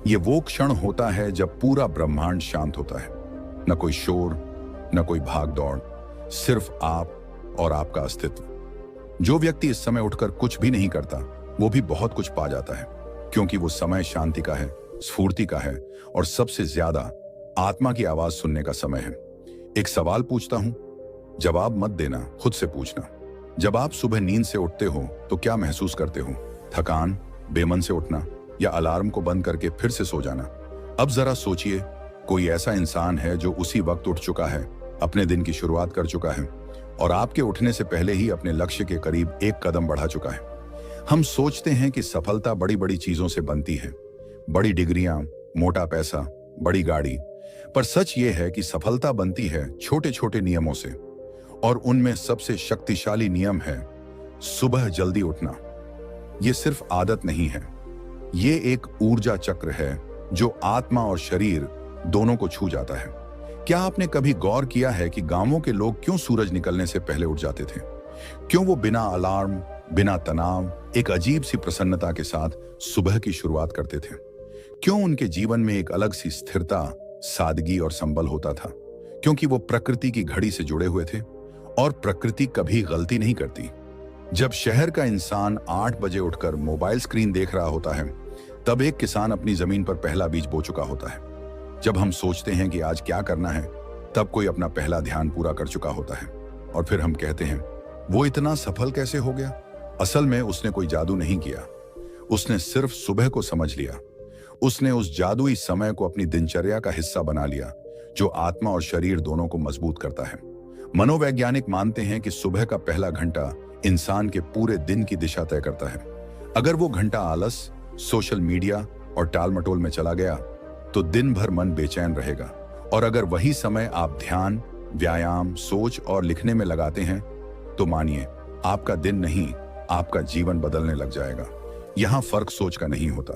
ये वो क्षण होता है जब पूरा ब्रह्मांड शांत होता है। न कोई शोर, न कोई भाग दौड़, सिर्फ आप और आपका अस्तित्व। जो व्यक्ति इस समय उठकर कुछ भी नहीं करता, वो भी बहुत कुछ पा जाता है, क्योंकि वो समय शांति का है, स्फूर्ति का है और सबसे ज्यादा आत्मा की आवाज सुनने का समय है। एक सवाल पूछता हूं, जवाब मत देना, खुद से पूछना। जब आप सुबह नींद से उठते हो तो क्या महसूस करते हो? थकान, बेमन से उठना या अलार्म को बंद करके फिर से सो जाना? अब जरा सोचिए, कोई ऐसा इंसान है जो उसी वक्त उठ चुका है, अपने दिन की शुरुआत कर चुका है और आपके उठने से पहले ही अपने लक्ष्य के करीब एक कदम बढ़ा चुका है। हम सोचते हैं कि सफलता बड़ी बड़ी चीजों से बनती है, बड़ी डिग्रियां, मोटा पैसा, बड़ी गाड़ी। पर सच ये है कि सफलता बनती है छोटे छोटे नियमों से, और उनमें सबसे शक्तिशाली नियम है सुबह जल्दी उठना। ये सिर्फ आदत नहीं है, ये एक ऊर्जा चक्र है जो आत्मा और शरीर दोनों को छू जाता है। क्या आपने कभी गौर किया है कि गांवों के लोग क्यों सूरज निकलने से पहले उठ जाते थे? क्यों वो बिना अलार्म, बिना तनाव, एक अजीब सी प्रसन्नता के साथ सुबह की शुरुआत करते थे? क्यों उनके जीवन में एक अलग सी स्थिरता, सादगी और संबल होता था? क्योंकि वो प्रकृति की घड़ी से जुड़े हुए थे, और प्रकृति कभी गलती नहीं करती। जब शहर का इंसान 8 बजे उठकर मोबाइल स्क्रीन देख रहा होता है, तब एक किसान अपनी जमीन पर पहला बीज बो चुका होता है। जब हम सोचते हैं कि आज क्या करना है, तब कोई अपना पहला ध्यान पूरा कर चुका होता है। और फिर हम कहते हैं, वो इतना सफल कैसे हो गया? असल में उसने कोई जादू नहीं किया, उसने सिर्फ सुबह को समझ लिया। उसने उस जादुई समय को अपनी दिनचर्या का हिस्सा बना लिया, जो आत्मा और शरीर दोनों को मजबूत करता है। मनोवैज्ञानिक मानते हैं कि सुबह का पहला घंटा इंसान के पूरे दिन की दिशा तय करता है। अगर वो घंटा आलस, सोशल मीडिया और टालमटोल में चला गया, तो दिन भर मन बेचैन रहेगा। और अगर वही समय आप ध्यान, व्यायाम, सोच और लिखने में लगाते हैं, तो मानिए, आपका दिन नहीं, आपका जीवन बदलने लग जाएगा। यहां फर्क सोच का नहीं होता,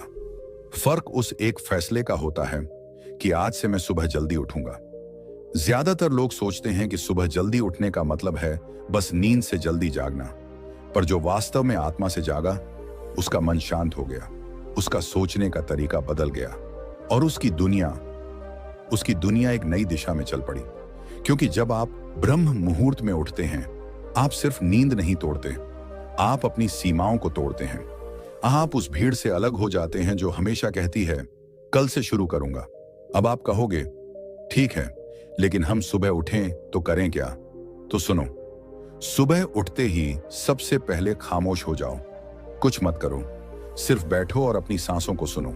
फर्क उस एक फैसले का होता है कि आज से मैं सुबह जल्दी उठूंगा। ज्यादातर लोग सोचते हैं कि सुबह जल्दी उठने का मतलब है बस नींद से जल्दी जागना, पर जो वास्तव में आत्मा से जागा, उसका मन शांत हो गया, उसका सोचने का तरीका बदल गया और उसकी दुनिया एक नई दिशा में चल पड़ी। क्योंकि जब आप ब्रह्म मुहूर्त में उठते हैं, आप सिर्फ नींद नहीं तोड़ते, आप अपनी सीमाओं को तोड़ते हैं। आप उस भीड़ से अलग हो जाते हैं जो हमेशा कहती है, कल से शुरू करूंगा। अब आप कहोगे, ठीक है, लेकिन हम सुबह उठें तो करें क्या? तो सुनो, सुबह उठते ही सबसे पहले खामोश हो जाओ, कुछ मत करो, सिर्फ बैठो और अपनी सांसों को सुनो।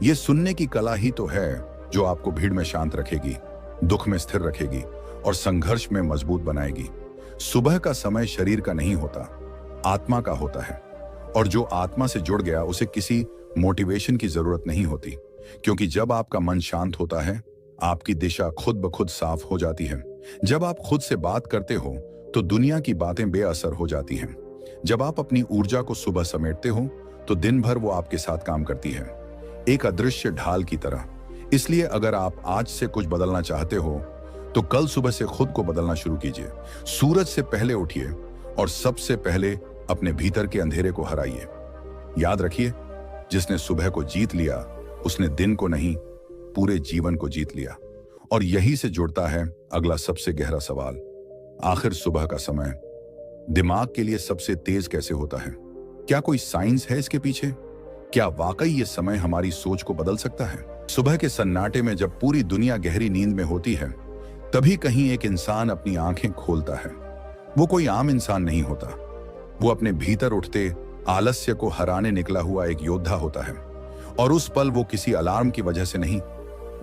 यह सुनने की कला ही तो है जो आपको भीड़ में शांत रखेगी, दुख में स्थिर रखेगी और संघर्ष में मजबूत बनाएगी। सुबह का समय शरीर का नहीं होता, आत्मा का होता है, और जो आत्मा से जुड़ गया उसे किसी मोटिवेशन की जरूरत नहीं होती। क्योंकि जब आपका मन शांत होता है, आपकी दिशा खुद ब खुद साफ हो जाती है। जब आप खुद से बात करते हो तो दुनिया की बातें बेअसर हो जाती हैं। जब आप अपनी ऊर्जा को सुबह समेटते हो तो दिन भर वो आपके साथ काम करती है, एक अदृश्य ढाल की तरह। इसलिए अगर आप आज से कुछ बदलना चाहते हो तो कल सुबह से खुद को बदलना शुरू कीजिए। सूरज से पहले उठिए और सबसे पहले अपने भीतर के अंधेरे को हराइए। याद रखिए, जिसने सुबह को जीत लिया, उसने दिन को नहीं, पूरे जीवन को जीत लिया। और यही से जुड़ता है अगला सबसे गहरा सवाल, आखिर सुबह का समय दिमाग के लिए सबसे तेज कैसे होता है? क्या कोई साइंस है इसके पीछे? क्या वाकई ये समय हमारी सोच को बदल सकता है? सुबह के सन्नाटे में जब पूरी दुनिया गहरी नींद में होती है, तभी कहीं एक इंसान अपनी आंखें खोलता है। वो कोई आम इंसान नहीं होता, वो अपने भीतर उठते आलस्य को हराने निकला हुआ एक योद्धा होता है। और उस पल वो किसी अलार्म की वजह से नहीं,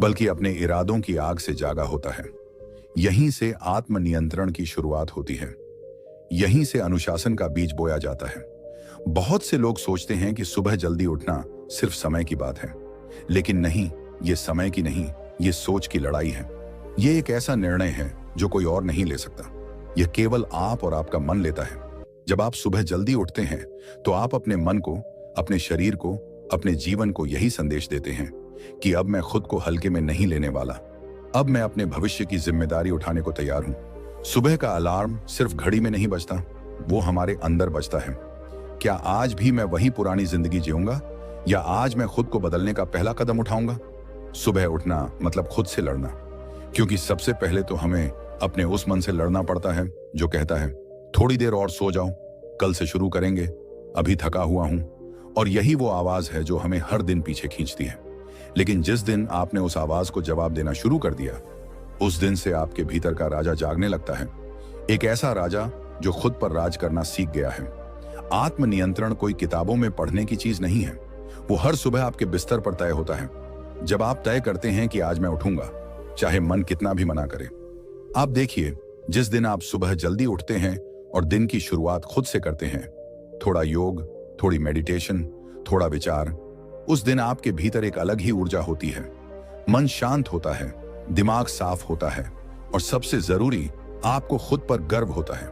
बल्कि अपने इरादों की आग से जागा होता है। यहीं से आत्मनियंत्रण की शुरुआत होती है, यहीं से अनुशासन का बीज बोया जाता है। बहुत से लोग सोचते हैं कि सुबह जल्दी उठना सिर्फ समय की बात है, लेकिन नहीं, ये समय की नहीं, ये सोच की लड़ाई है। ये एक ऐसा निर्णय है जो कोई और नहीं ले सकता, यह केवल आप और आपका मन लेता है। जब आप सुबह जल्दी उठते हैं तो आप अपने मन को, अपने शरीर को, अपने जीवन को यही संदेश देते हैं कि अब मैं खुद को हल्के में नहीं लेने वाला, अब मैं अपने भविष्य की जिम्मेदारी उठाने को तैयार हूं। सुबह का अलार्म सिर्फ घड़ी में नहीं बजता, वो हमारे अंदर बजता है। क्या आज भी मैं वही पुरानी जिंदगी जीऊंगा या आज मैं खुद को बदलने का पहला कदम उठाऊंगा? सुबह उठना मतलब खुद से लड़ना, क्योंकि सबसे पहले तो हमें अपने उस मन से लड़ना पड़ता है जो कहता है थोड़ी देर और सो जाओ, कल से शुरू करेंगे, अभी थका हुआ हूं। और यही वो आवाज है जो हमें हर दिन पीछे खींचती है। लेकिन जिस दिन आपने उस आवाज को जवाब देना शुरू कर दिया, उस दिन से आपके भीतर का राजा जागने लगता है। एक ऐसा राजा जो खुद पर राज करना सीख गया है। आत्मनियंत्रण कोई किताबों में पढ़ने की चीज नहीं है, वो हर सुबह आपके बिस्तर पर तय होता है। जब आप तय करते हैं कि आज मैं उठूंगा, चाहे मन कितना भी मना करे। आप देखिए, जिस दिन आप सुबह जल्दी उठते हैं और दिन की शुरुआत खुद से करते हैं, थोड़ा योग, थोड़ी मेडिटेशन, थोड़ा विचार, उस दिन आपके भीतर एक अलग ही ऊर्जा होती है। मन शांत होता है, दिमाग साफ होता है, और सबसे जरूरी, आपको खुद पर गर्व होता है।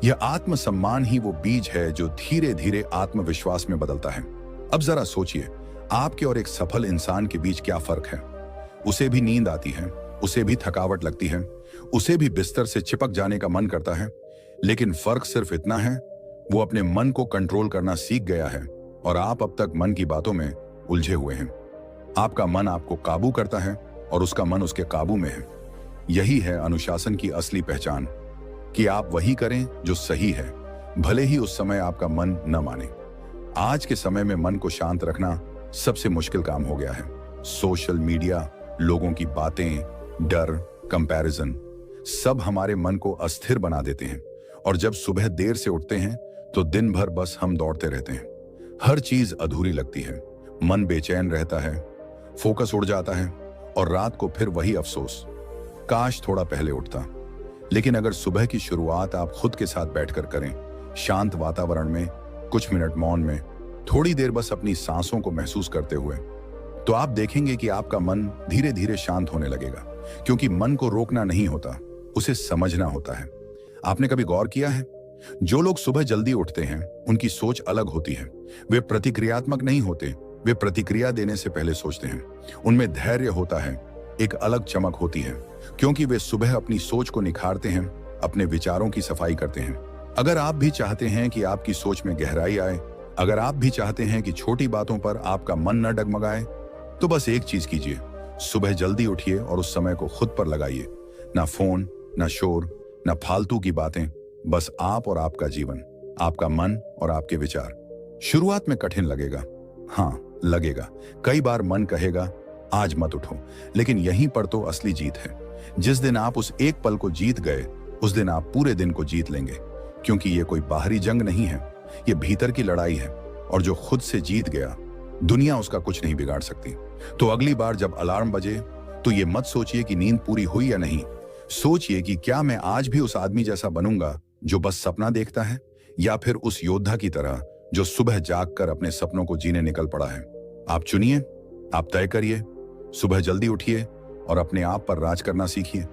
यह आत्मसम्मान ही वो बीज है जो धीरे धीरे आत्मविश्वास में बदलता है। अब जरा सोचिए, आपके और एक सफल इंसान के बीच क्या फर्क है? उसे भी नींद आती है, उसे भी थकावट लगती है, उसे भी बिस्तर से चिपक जाने का मन करता है, लेकिन फर्क सिर्फ इतना है, वो अपने मन को कंट्रोल करना सीख गया है और आप अब तक मन की बातों में उलझे हुए हैं। आपका मन आपको काबू करता है और उसका मन उसके काबू में है। यही है अनुशासन की असली पहचान, कि आप वही करें जो सही है, भले ही उस समय आपका मन न माने। आज के समय में मन को शांत रखना सबसे मुश्किल काम हो गया है। सोशल मीडिया, लोगों की बातें, डर, कंपैरिजन, सब हमारे मन को अस्थिर बना देते हैं। और जब सुबह देर से उठते हैं तो दिन भर बस हम दौड़ते रहते हैं। हर चीज अधूरी लगती है, मन बेचैन रहता है, फोकस उड़ जाता है, और रात को फिर वही अफसोस, काश थोड़ा पहले उठता। लेकिन अगर सुबह की शुरुआत आप खुद के साथ बैठकर करें, शांत वातावरण में, कुछ मिनट मौन में, थोड़ी देर बस अपनी सांसों को महसूस करते हुए, तो आप देखेंगे कि आपका मन धीरे धीरे शांत होने लगेगा। क्योंकि मन को रोकना नहीं होता, उसे समझना होता है। आपने कभी गौर किया है, जो लोग सुबह जल्दी उठते हैं उनकी सोच अलग होती है। वे प्रतिक्रियात्मक नहीं होते, वे प्रतिक्रिया देने से पहले सोचते हैं। उनमें धैर्य होता है, एक अलग चमक होती है, क्योंकि वे सुबह अपनी सोच को निखारते हैं, अपने विचारों की सफाई करते हैं। अगर आप भी चाहते हैं कि आपकी सोच में गहराई आए, अगर आप भी चाहते हैं कि छोटी बातों पर आपका मन न डगमगाए, तो बस एक चीज कीजिए, सुबह जल्दी उठिए और उस समय को खुद पर लगाइए। ना फोन, ना शोर, ना फालतू की बातें, बस आप और आपका जीवन, आपका मन और आपके विचार। शुरुआत में कठिन लगेगा, हाँ लगेगा। कई बार मन कहेगा आज मत उठो, लेकिन यहीं पर तो असली जीत है। जिस दिन आप उस एक पल को जीत गए, उस दिन आप पूरे दिन को जीत लेंगे। क्योंकि ये कोई बाहरी जंग नहीं है, ये भीतर की लड़ाई है, और जो खुद से जीत गया, दुनिया उसका कुछ नहीं बिगाड़ सकती। तो अगली बार जब अलार्म बजे, तो ये मत सोचिए कि नींद पूरी हुई या नहीं, सोचिए कि क्या मैं आज भी उस आदमी जैसा बनूंगा जो बस सपना देखता है, या फिर उस योद्धा की तरह जो सुबह जागकर अपने सपनों को जीने निकल पड़ा है। आप चुनिए, आप तय करिए, सुबह जल्दी उठिए और अपने आप पर राज करना सीखिए।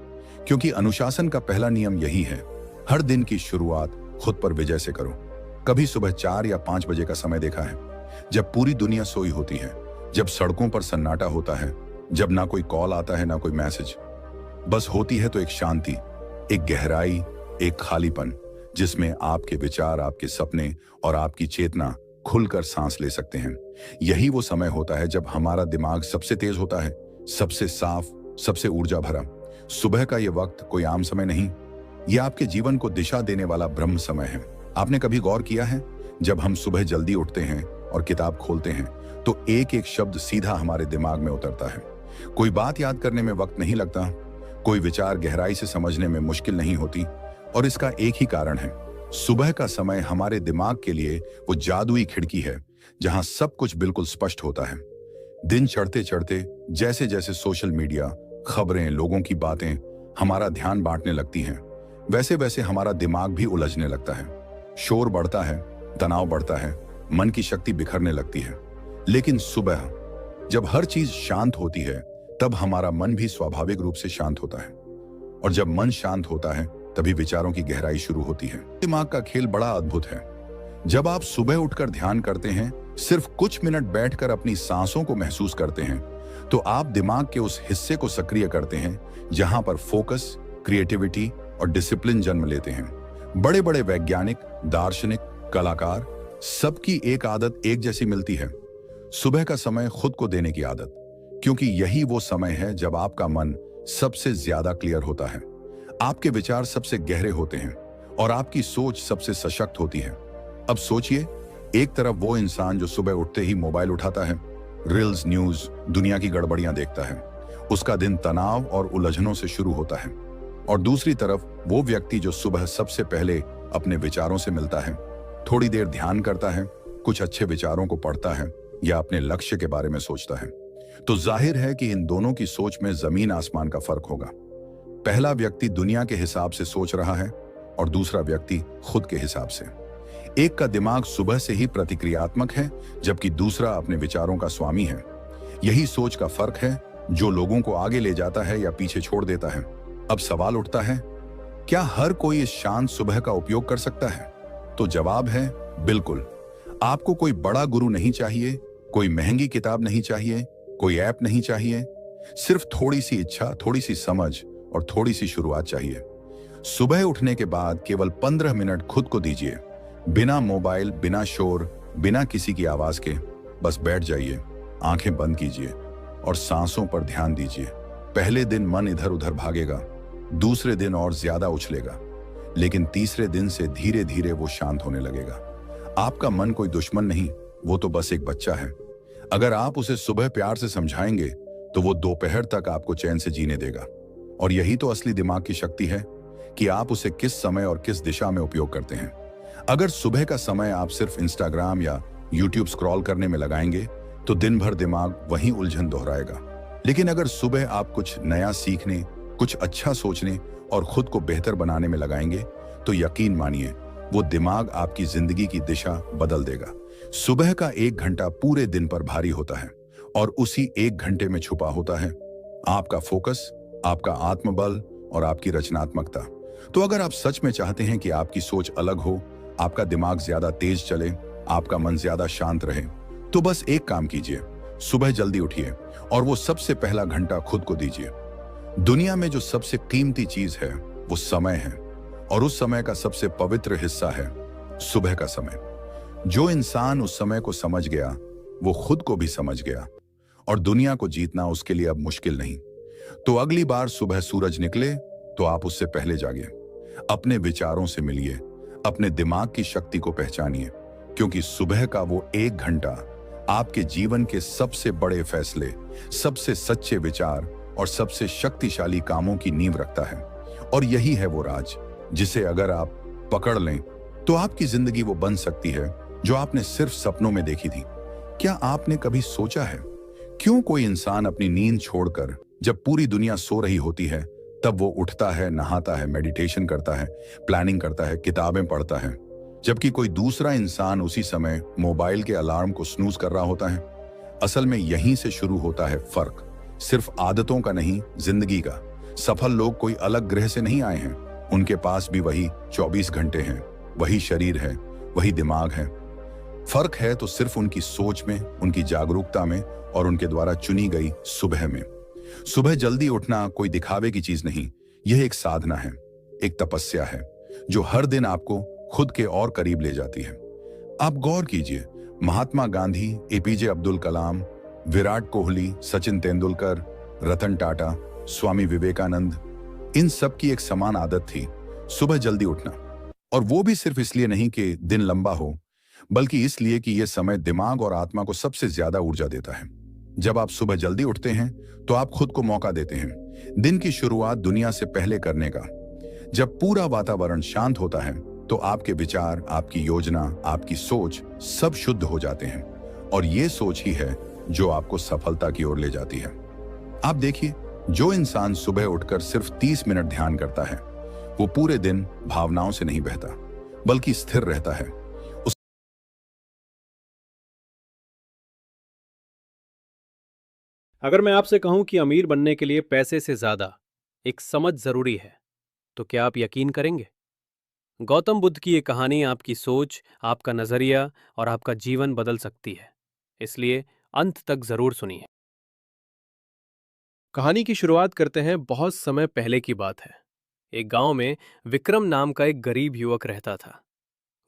क्योंकि अनुशासन का पहला नियम यही है, हर दिन की शुरुआत खुद पर विजय से करो। कभी सुबह 4 या 5 बजे का समय देखा है, जब पूरी दुनिया सोई होती है, जब सड़कों पर सन्नाटा होता है, जब ना कोई कॉल आता है ना कोई मैसेज, बस होती है तो एक शांति, एक गहराई, एक खालीपन, जिसमें आपके विचार, आपके सपने और आपकी चेतना खुलकर सांस ले सकते हैं। यही वो समय होता है जब हमारा दिमाग सबसे तेज होता है, सबसे साफ, सबसे ऊर्जा भरा। सुबह का ये वक्त कोई आम समय नहीं, यह आपके जीवन को दिशा देने वाला ब्रह्म समय है। आपने कभी गौर किया है, जब हम सुबह जल्दी उठते हैं और किताब खोलते हैं, तो एक एक शब्द सीधा हमारे दिमाग में उतरता है। कोई बात याद करने में वक्त नहीं लगता, कोई विचार गहराई से समझने में मुश्किल नहीं होती, और इसका एक ही कारण है, सुबह का समय हमारे दिमाग के लिए वो जादुई खिड़की है जहां सब कुछ बिल्कुल स्पष्ट होता है। दिन चढ़ते चढ़ते जैसे जैसे सोशल मीडिया, खबरें, लोगों की बातें हमारा ध्यान बांटने लगती हैं, वैसे वैसे हमारा दिमाग भी उलझने लगता है। शोर बढ़ता है, तनाव बढ़ता है, मन की शक्ति बिखरने लगती है। लेकिन सुबह जब हर चीज शांत होती है, तब हमारा मन भी स्वाभाविक रूप से शांत होता है, और जब मन शांत होता है तभी विचारों की गहराई शुरू होती है। दिमाग का खेल बड़ा अद्भुत है। जब आप सुबह उठकर ध्यान करते हैं, सिर्फ कुछ मिनट बैठकर अपनी सांसों को महसूस करते हैं, तो आप दिमाग के उस हिस्से को सक्रिय करते हैं जहां पर फोकस, क्रिएटिविटी और डिसिप्लिन जन्म लेते हैं। बड़े बड़े वैज्ञानिक, दार्शनिक, कलाकार, सबकी एक आदत एक जैसी मिलती है, सुबह का समय खुद को देने की आदत, क्योंकि यही वो समय है जब आपका मन सबसे ज्यादा क्लियर होता है, आपके विचार सबसे गहरे होते हैं और आपकी सोच सबसे सशक्त होती है। अब सोचिए, एक तरफ वो इंसान जो सुबह उठते ही मोबाइल उठाता है, रील्स, न्यूज, दुनिया की गड़बड़ियां देखता है, उसका दिन तनाव और उलझनों से शुरू होता है। और दूसरी तरफ वो व्यक्ति जो सुबह सबसे पहले अपने विचारों से मिलता है, थोड़ी देर ध्यान करता है, कुछ अच्छे विचारों को पढ़ता है या अपने लक्ष्य के बारे में सोचता है, तो जाहिर है कि इन दोनों की सोच में जमीन आसमान का फर्क होगा। पहला व्यक्ति दुनिया के हिसाब से सोच रहा है और दूसरा व्यक्ति खुद के हिसाब से। एक का दिमाग सुबह से ही प्रतिक्रियात्मक है, जबकि दूसरा अपने विचारों का स्वामी है। यही सोच का फर्क है जो लोगों को आगे ले जाता है या पीछे छोड़ देता है। अब सवाल उठता है, क्या हर कोई इस शांत सुबह का उपयोग कर सकता है? तो जवाब है बिल्कुल। आपको कोई बड़ा गुरु नहीं चाहिए, कोई महंगी किताब नहीं चाहिए, कोई ऐप नहीं चाहिए, सिर्फ थोड़ी सी इच्छा, थोड़ी सी समझ और थोड़ी सी शुरुआत चाहिए। सुबह उठने के बाद केवल 15 मिनट खुद को दीजिए, बिना मोबाइल, बिना शोर, बिना किसी की आवाज के। बस बैठ जाइए, आंखें बंद कीजिए और सांसों पर ध्यान दीजिए। पहले दिन मन इधर उधर भागेगा, दूसरे दिन और ज्यादा उछलेगा, लेकिन तीसरे दिन से धीरे धीरे वो शांत होने लगेगा। आपका मन कोई दुश्मन नहीं, वो तो बस एक बच्चा है। अगर आप उसे सुबह प्यार से समझाएंगे तो वो दोपहर तक आपको चैन से जीने देगा। और यही तो असली दिमाग की शक्ति है कि आप उसे किस समय और किस दिशा में उपयोग करते हैं। अगर सुबह का समय आप सिर्फ इंस्टाग्राम या यूट्यूब स्क्रॉल करने में लगाएंगे तो दिन भर दिमाग वही उलझन दोहराएगा। लेकिन अगर सुबह आप कुछ नया सीखने, कुछ अच्छा सोचने और खुद को बेहतर बनाने में लगाएंगे तो यकीन मानिए वो दिमाग आपकी जिंदगी की दिशा बदल देगा। सुबह का 1 घंटा पूरे दिन पर भारी होता है और उसी 1 घंटे में छुपा होता है आपका फोकस, आपका आत्मबल और आपकी रचनात्मकता। तो अगर आप सच में चाहते हैं कि आपकी सोच अलग हो, आपका दिमाग ज्यादा तेज चले, आपका मन ज्यादा शांत रहे, तो बस एक काम कीजिए, सुबह जल्दी उठिए और वो सबसे पहला घंटा खुद को दीजिए। दुनिया में जो सबसे कीमती चीज है वो समय है, और उस समय का सबसे पवित्र हिस्सा है सुबह का समय। जो इंसान उस समय को समझ गया वो खुद को भी समझ गया, और दुनिया को जीतना उसके लिए अब मुश्किल नहीं। तो अगली बार सुबह सूरज निकले तो आप उससे पहले जागिए, अपने विचारों से मिलिए, अपने दिमाग की शक्ति को पहचानिए, क्योंकि सुबह का वो 1 घंटा आपके जीवन के सबसे बड़े फैसले, सबसे सच्चे विचार और सबसे शक्तिशाली कामों की नींव रखता है। और यही है वो राज जिसे अगर आप पकड़ लें तो आपकी जिंदगी वो बन सकती है जो आपने सिर्फ सपनों में देखी थी। क्या आपने कभी सोचा है क्यों कोई इंसान अपनी नींद छोड़कर, जब पूरी दुनिया सो रही होती है, तब वो उठता है, नहाता है, मेडिटेशन करता है, प्लानिंग करता है, किताबें पढ़ता है, जबकि कोई दूसरा इंसान उसी समय मोबाइल के अलार्म को स्नूज कर रहा होता है? असल में यहीं से शुरू होता है फर्क, सिर्फ आदतों का नहीं, जिंदगी का। सफल लोग कोई अलग ग्रह से नहीं आए हैं, उनके पास भी वही 24 घंटे हैं, वही शरीर है, वही दिमाग है। फर्क है तो सिर्फ उनकी सोच में, उनकी जागरूकता में और उनके द्वारा चुनी गई सुबह में। सुबह जल्दी उठना कोई दिखावे की चीज नहीं, यह एक साधना है, एक तपस्या है जो हर दिन आपको खुद के और करीब ले जाती है। आप गौर कीजिए, महात्मा गांधी, एपीजे अब्दुल कलाम, विराट कोहली, सचिन तेंदुलकर, रतन टाटा, स्वामी विवेकानंद, इन सब की एक समान आदत थी, सुबह जल्दी उठना। और वो भी सिर्फ इसलिए नहीं कि दिन लंबा हो, बल्कि इसलिए कि यह समय दिमाग और आत्मा को सबसे ज्यादा ऊर्जा देता है। जब आप सुबह जल्दी उठते हैं तो आप खुद को मौका देते हैं दिन की शुरुआत दुनिया से पहले करने का। जब पूरा वातावरण शांत होता है तो आपके विचार, आपकी योजना, आपकी सोच सब शुद्ध हो जाते हैं, और ये सोच ही है जो आपको सफलता की ओर ले जाती है। आप देखिए, जो इंसान सुबह उठकर सिर्फ 30 मिनट ध्यान करता है वो पूरे दिन भावनाओं से नहीं बहता, बल्कि स्थिर रहता है। अगर मैं आपसे कहूं कि अमीर बनने के लिए पैसे से ज्यादा एक समझ जरूरी है, तो क्या आप यकीन करेंगे? गौतम बुद्ध की ये कहानी आपकी सोच, आपका नजरिया और आपका जीवन बदल सकती है, इसलिए अंत तक जरूर सुनिए। कहानी की शुरुआत करते हैं बहुत समय पहले की बात है। एक गांव में विक्रम नाम का एक गरीब युवक रहता था।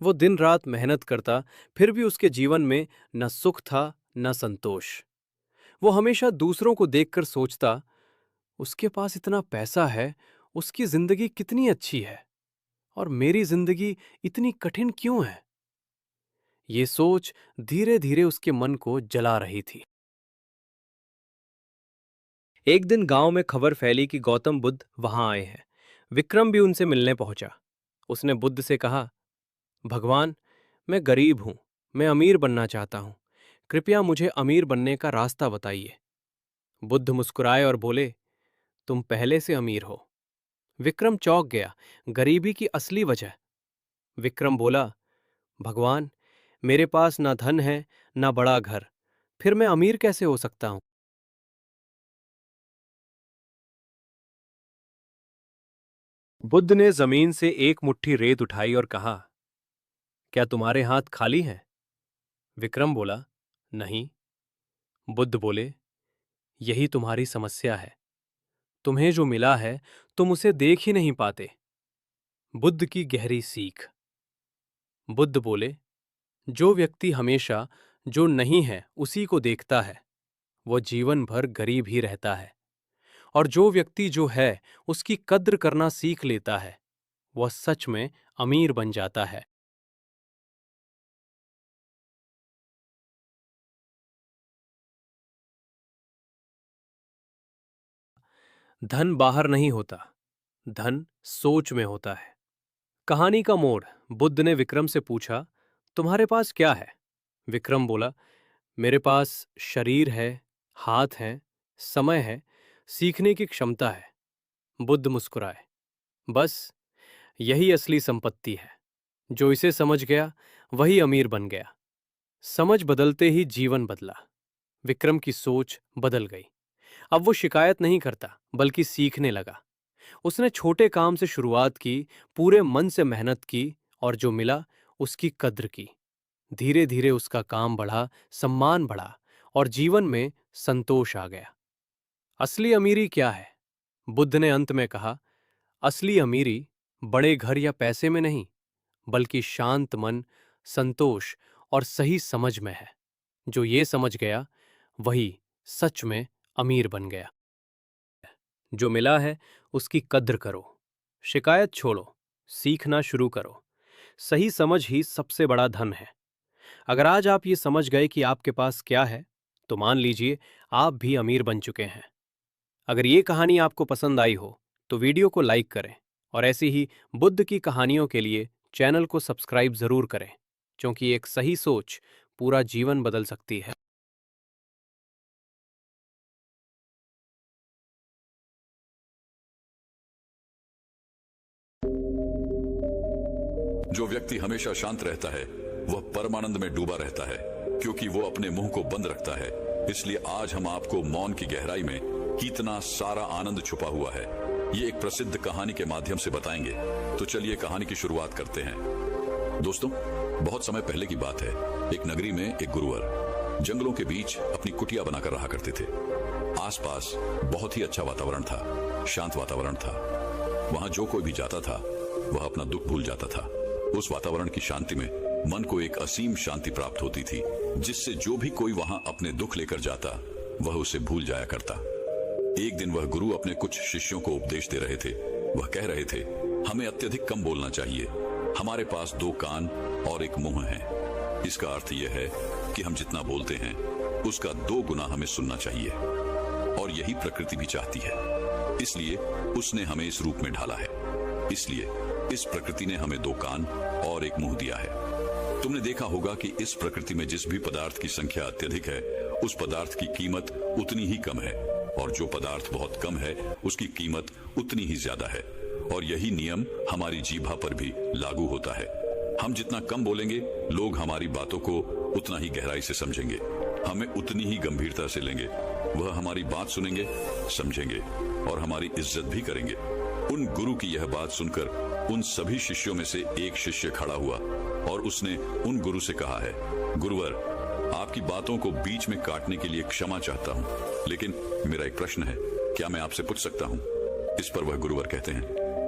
वो दिन रात मेहनत करता, फिर भी उसके जीवन में न सुख था न संतोष। वो हमेशा दूसरों को देखकर सोचता, उसके पास इतना पैसा है, उसकी जिंदगी कितनी अच्छी है, और मेरी जिंदगी इतनी कठिन क्यों है? ये सोच धीरे धीरे उसके मन को जला रही थी। एक दिन गांव में खबर फैली कि गौतम बुद्ध वहां आए हैं। विक्रम भी उनसे मिलने पहुंचा। उसने बुद्ध से कहा, भगवान, मैं गरीब हूं, मैं अमीर बनना चाहता हूं, कृपया मुझे अमीर बनने का रास्ता बताइए। बुद्ध मुस्कुराए और बोले, तुम पहले से अमीर हो। विक्रम चौंक गया, गरीबी की असली वजह। विक्रम बोला, भगवान, मेरे पास ना धन है, ना बड़ा घर, फिर मैं अमीर कैसे हो सकता हूं? बुद्ध ने जमीन से एक मुट्ठी रेत उठाई और कहा, क्या तुम्हारे हाथ खाली हैं? विक्रम बोला, नहीं। बुद्ध बोले, यही तुम्हारी समस्या है। तुम्हें जो मिला है, तुम उसे देख ही नहीं पाते। बुद्ध की गहरी सीख। बुद्ध बोले, जो व्यक्ति हमेशा जो नहीं है उसी को देखता है, वह जीवन भर गरीब ही रहता है। और जो व्यक्ति जो है उसकी कद्र करना सीख लेता है, वह सच में अमीर बन जाता है। धन बाहर नहीं होता, धन सोच में होता है। कहानी का मोड़। बुद्ध ने विक्रम से पूछा, तुम्हारे पास क्या है? विक्रम बोला, मेरे पास शरीर है, हाथ हैं, समय है, सीखने की क्षमता है। बुद्ध मुस्कुराए, बस यही असली संपत्ति है। जो इसे समझ गया वही अमीर बन गया। समझ बदलते ही जीवन बदला। विक्रम की सोच बदल गई। अब वो शिकायत नहीं करता, बल्कि सीखने लगा। उसने छोटे काम से शुरुआत की, पूरे मन से मेहनत की, और जो मिला उसकी कद्र की। धीरे धीरे उसका काम बढ़ा, सम्मान बढ़ा, और जीवन में संतोष आ गया। असली अमीरी क्या है? बुद्ध ने अंत में कहा, असली अमीरी बड़े घर या पैसे में नहीं, बल्कि शांत मन, संतोष और सही समझ में है। जो ये समझ गया वही सच में अमीर बन गया। जो मिला है उसकी कद्र करो, शिकायत छोड़ो, सीखना शुरू करो। सही समझ ही सबसे बड़ा धन है। अगर आज आप ये समझ गए कि आपके पास क्या है, तो मान लीजिए आप भी अमीर बन चुके हैं। अगर ये कहानी आपको पसंद आई हो तो वीडियो को लाइक करें, और ऐसी ही बुद्ध की कहानियों के लिए चैनल को सब्सक्राइब जरूर करें, क्योंकि एक सही सोच पूरा जीवन बदल सकती है। जो व्यक्ति हमेशा शांत रहता है वह परमानंद में डूबा रहता है, क्योंकि वो अपने मुंह को बंद रखता है। इसलिए आज हम आपको मौन की गहराई में कितना सारा आनंद छुपा हुआ है, ये एक प्रसिद्ध कहानी के माध्यम से बताएंगे। तो चलिए कहानी की शुरुआत करते हैं। दोस्तों, बहुत समय पहले की बात है। एक नगरी में एक गुरुवर जंगलों के बीच अपनी कुटिया बनाकर रहा करते थे। आसपास बहुत ही अच्छा वातावरण था, शांत वातावरण था। वहां जो कोई भी जाता था वह अपना दुख भूल जाता था। उस वातावरण की शांति में मन को एक असीम शांति प्राप्त होती थी, जिससे जो भी कोई वहां अपने दुख लेकर जाता वह उसे भूल जाया करता। एक दिन वह गुरु अपने कुछ शिष्यों को उपदेश दे रहे थे। वह कह रहे थे, हमें अत्यधिक कम बोलना चाहिए। हमारे पास 2 कान और 1 मुंह है। इसका अर्थ यह है कि हम जितना बोलते हैं उसका 2 गुना हमें सुनना चाहिए, और यही प्रकृति भी चाहती है। इसलिए उसने हमें इस रूप में ढाला है। इसलिए इस प्रकृति ने हमें 2 कान और 1 मुंह दिया है। तुमने देखा होगा कि इस प्रकृति में जिस भी पदार्थ की संख्या अत्यधिक है, उस पदार्थ की कीमत उतनी ही कम है, और जो पदार्थ बहुत कम है उसकी कीमत उतनी ही ज्यादा है। और यही नियम हमारी जीभा पर भी लागू होता है। हम जितना कम बोलेंगे, लोग हमारी बातों को उतना ही गहराई से समझेंगे, हमें उतनी ही गंभीरता से लेंगे। वह हमारी बात सुनेंगे, समझेंगे और हमारी इज्जत भी करेंगे। उन गुरु की यह बात सुनकर उन सभी शिष्यों में से एक शिष्य खड़ा हुआ और उसने उन गुरु से कहा है, गुरुवर, आपकी बातों को बीच में काटने के लिए क्षमा चाहता हूं, लेकिन मेरा एक प्रश्न है, क्या मैं आपसे पूछ सकता हूं? इस पर वह गुरुवर कहते हैं,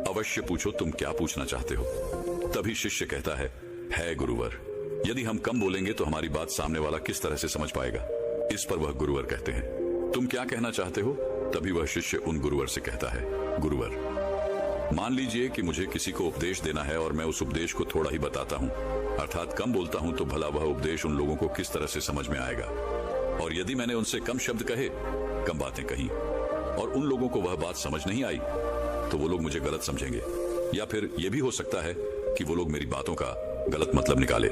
अवश्य पूछो, तुम क्या पूछना चाहते हो? तभी शिष्य कहता है गुरुवर, यदि हम कम बोलेंगे तो हमारी बात सामने वाला किस तरह से समझ पाएगा? इस पर वह गुरुवर कहते हैं, तुम क्या कहना चाहते हो? तभी वह शिष्य उन गुरुवर से कहता है, गुरुवर, मान लीजिए कि मुझे किसी को उपदेश देना है और मैं उस उपदेश को थोड़ा ही बताता हूँ, अर्थात कम बोलता हूँ, तो भला वह उपदेश उन लोगों को किस तरह से समझ में आएगा? और यदि मैंने उनसे कम शब्द कहे, कम बातें कही, और उन लोगों को वह बात समझ नहीं आई, तो वो लोग मुझे गलत समझेंगे, या फिर यह भी हो सकता है कि वो लोग मेरी बातों का गलत मतलब निकाले।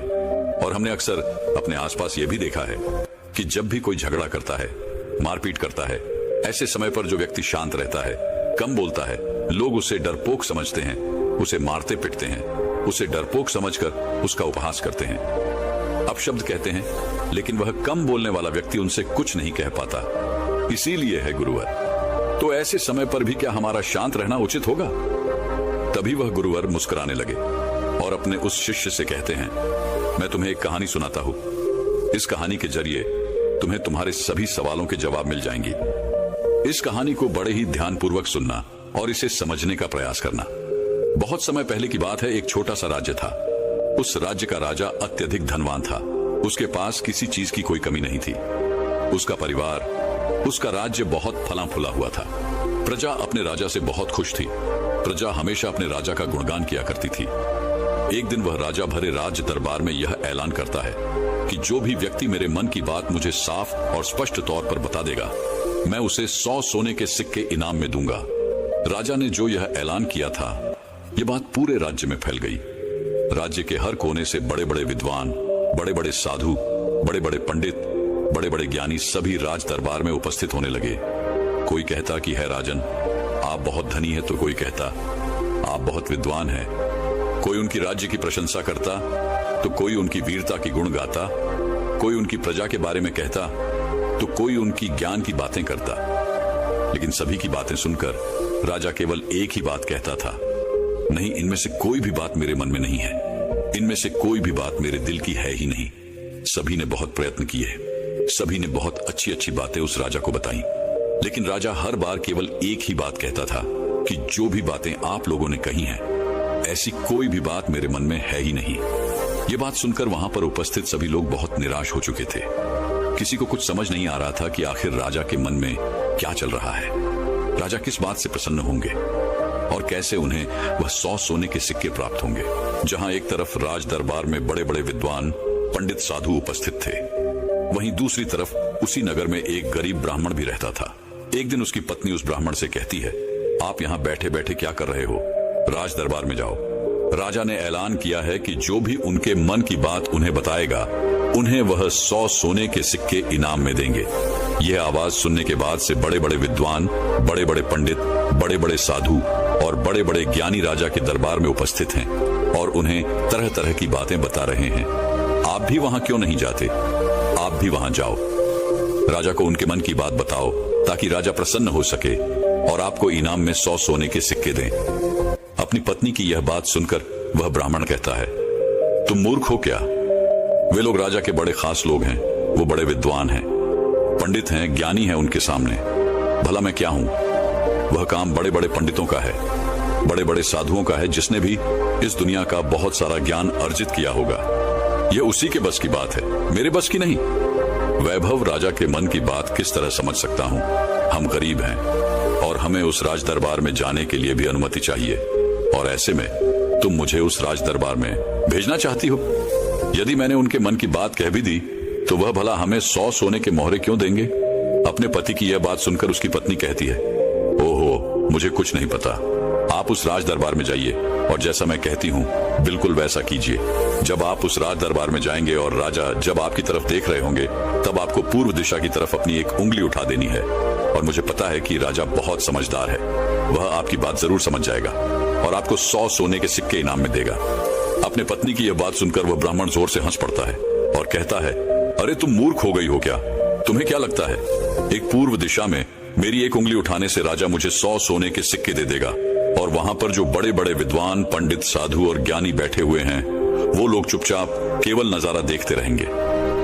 और हमने अक्सर अपने आसपास यह भी देखा है कि जब भी कोई झगड़ा करता है, मारपीट करता है, ऐसे समय पर जो व्यक्ति शांत रहता है, कम बोलता है, लोग उसे डरपोक समझते हैं, उसे मारते पिटते हैं, उसे डरपोक समझकर उसका उपहास करते हैं, अपशब्द कहते हैं, लेकिन वह कम बोलने वाला व्यक्ति उनसे कुछ नहीं कह पाता। इसीलिए है गुरुवर। तो ऐसे समय पर भी क्या हमारा शांत रहना उचित होगा? तभी वह गुरुवर मुस्कुराने लगे और अपने उस शिष्य से कहते हैं, मैं तुम्हें एक कहानी सुनाता हूं। इस कहानी के जरिए तुम्हें तुम्हारे सभी सवालों के जवाब मिल जाएंगे। इस कहानी को बड़े ही ध्यानपूर्वक सुनना और इसे समझने का प्रयास करना। बहुत समय पहले की बात है, एक छोटा सा राज्य था। उस राज्य का राजा अत्यधिक धनवान था। उसके पास किसी चीज की कोई कमी नहीं थी। उसका परिवार, उसका राज्य बहुत फला फूला हुआ था। प्रजा अपने राजा से बहुत खुश थी। प्रजा हमेशा अपने राजा का गुणगान किया करती थी। एक दिन वह राजा भरे राज दरबार में यह ऐलान करता है कि जो भी व्यक्ति मेरे मन की बात मुझे साफ और स्पष्ट तौर पर बता देगा, मैं उसे 100 सोने के सिक्के इनाम में दूंगा। राजा ने जो यह ऐलान किया था, यह बात पूरे राज्य में फैल गई। राज्य के हर कोने से बड़े बड़े विद्वान, बड़े बड़े साधु, बड़े बड़े पंडित, बड़े बड़े ज्ञानी सभी राज दरबार में उपस्थित होने लगे। कोई कहता कि है राजन, आप बहुत धनी है, तो कोई कहता आप बहुत विद्वान हैं। कोई उनकी राज्य की प्रशंसा करता, तो कोई उनकी वीरता की गुण गाता। कोई उनकी प्रजा के बारे में कहता, तो कोई उनकी ज्ञान की बातें करता। लेकिन सभी की बातें सुनकर राजा केवल एक ही बात कहता था, नहीं, इनमें से कोई भी बात मेरे मन में नहीं है। इनमें से कोई भी बात मेरे दिल की है ही नहीं। सभी ने बहुत प्रयत्न किए, सभी ने बहुत अच्छी अच्छी बातें उस राजा को बताई, लेकिन राजा हर बार केवल एक ही बात कहता था कि जो भी बातें आप लोगों ने कही हैं, ऐसी कोई भी बात मेरे मन में है ही नहीं। ये बात सुनकर वहां पर उपस्थित सभी लोग बहुत निराश हो चुके थे। किसी को कुछ समझ नहीं आ रहा था कि आखिर राजा के मन में क्या चल रहा है। राजा किस बात से प्रसन्न होंगे और कैसे उन्हें वह 100 सोने के सिक्के प्राप्त होंगे। जहां एक तरफ राज दरबार में बड़े बड़े विद्वान, पंडित, साधु उपस्थित थे, वहीं दूसरी तरफ उसी नगर में एक गरीब ब्राह्मण भी रहता था। एक दिन उसकी पत्नी उस ब्राह्मण से कहती है, आप यहाँ बैठे बैठे क्या कर रहे हो? राज दरबार में जाओ। राजा ने ऐलान किया है कि जो भी उनके मन की बात उन्हें बताएगा, उन्हें वह 100 सोने के सिक्के इनाम में देंगे। यह आवाज सुनने के बाद से बड़े बड़े विद्वान, बड़े बड़े पंडित, बड़े बड़े साधु और बड़े बड़े ज्ञानी राजा के दरबार में उपस्थित हैं और उन्हें तरह तरह की बातें बता रहे हैं। आप भी वहां क्यों नहीं जाते? आप भी वहां जाओ, राजा को उनके मन की बात बताओ, ताकि राजा प्रसन्न हो सके और आपको इनाम में 100 सोने के सिक्के दें। अपनी पत्नी की यह बात सुनकर वह ब्राह्मण कहता है, तुम मूर्ख हो क्या? वे लोग राजा के बड़े खास लोग हैं, वो बड़े विद्वान हैं, पंडित हैं, ज्ञानी हैं उनके सामने। भला मैं क्या हूं? वह काम बड़े बड़े पंडितों का है, बड़े बड़े साधुओं का है, जिसने भी इस दुनिया का बहुत सारा ज्ञान अर्जित किया होगा। यह उसी के बस की बात है, मेरे बस की नहीं। वैभव राजा के मन की बात किस तरह समझ सकता हूं? हम गरीब हैं और हमें उस राज दरबार में जाने के लिए भी अनुमति चाहिए, और ऐसे में तुम मुझे उस राज दरबार में भेजना चाहती हो? यदि मैंने उनके मन की बात कह भी दी, तो वह भला हमें 100 सोने के मोहरे क्यों देंगे? अपने पति की यह बात सुनकर उसकी पत्नी कहती है, ओहो, मुझे कुछ नहीं पता। आप उस राज दरबार में जाइए और जैसा मैं कहती हूँ बिल्कुल वैसा कीजिए। जब आप उस राज दरबार में जाएंगे और राजा जब आपकी तरफ देख रहे होंगे, तब आपको पूर्व दिशा की तरफ अपनी एक उंगली उठा देनी है। और मुझे पता है कि राजा बहुत समझदार है, वह आपकी बात जरूर समझ जाएगा और आपको 100 सोने के सिक्के इनाम में देगा। अपने पत्नी की यह बात सुनकर वह ब्राह्मण जोर से हंस पड़ता है और कहता है, अरे तुम मूर्ख हो गई हो क्या? तुम्हें क्या लगता है एक पूर्व दिशा में मेरी एक उंगली उठाने से राजा मुझे 100 सोने के सिक्के दे देगा, और वहां पर जो बड़े बड़े विद्वान, पंडित, साधु और ज्ञानी बैठे हुए हैं, वो लोग चुपचाप केवल नजारा देखते रहेंगे?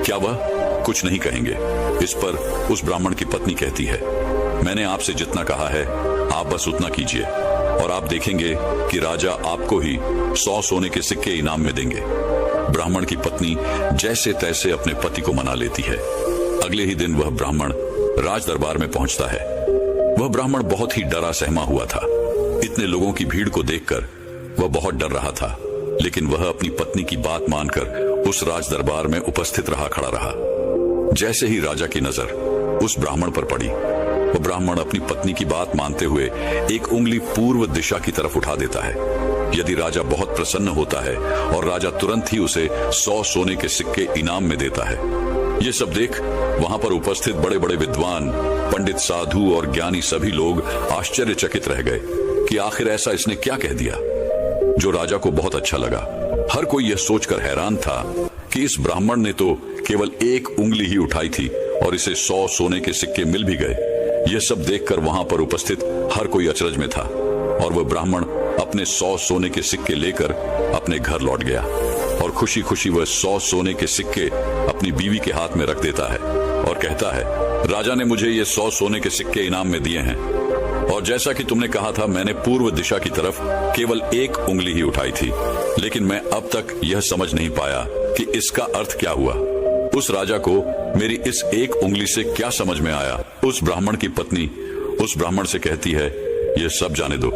क्या वह कुछ नहीं कहेंगे? इस पर उस ब्राह्मण की पत्नी कहती है, मैंने आपसे जितना कहा है आप बस उतना कीजिए और आप देखेंगे कि राजा आपको ही 100 सोने के सिक्के इनाम में देंगे। ब्राह्मण की पत्नी जैसे तैसे अपने पति को मना लेती है। अगले ही दिन वह ब्राह्मण राज दरबार में पहुंचता है। वह ब्राह्मण बहुत ही डरा सहमा हुआ था। इतने लोगों की भीड़ को देखकर वह बहुत डर रहा था, लेकिन वह अपनी पत्नी की बात मानकर उस राज दरबार में उपस्थित खड़ा रहा। जैसे ही राजा की नजर उस ब्राह्मण पर पड़ी, वह ब्राह्मण अपनी पत्नी की बात मानते हुए एक उंगली पूर्व दिशा की तरफ उठा देता है। यदि राजा बहुत प्रसन्न होता है और राजा तुरंत ही उसे 100 सोने के सिक्के इनाम में देता है। ये सब देख वहां पर उपस्थित बड़े बड़े विद्वान, पंडित, साधु और ज्ञानी सभी लोग आश्चर्यचकित रह गए कि आखिर ऐसा इसने क्या कह दिया जो राजा को बहुत अच्छा लगा। हर कोई यह सोचकर हैरान था कि इस ब्राह्मण ने तो केवल एक उंगली ही उठाई थी और इसे 100 सोने के सिक्के मिल भी गए। यह सब देखकर वहां पर उपस्थित हर कोई अचरज में था और वह ब्राह्मण अपने 100 सोने के सिक्के लेकर अपने घर लौट गया और खुशी खुशी वह 100 सोने के सिक्के अपनी बीवी के हाथ में रख देता है और कहता है, राजा ने मुझे ये 100 सोने के सिक्के इनाम में दिए हैं और जैसा कि तुमने कहा था, मैंने पूर्व दिशा की तरफ केवल एक उंगली ही उठाई थी, लेकिन मैं अब तक यह समझ नहीं पाया कि इसका अर्थ क्या हुआ। उस राजा को मेरी इस एक उंगली से क्या समझ में आया। उस ब्राह्मण की पत्नी उस ब्राह्मण से कहती है, यह सब जाने दो,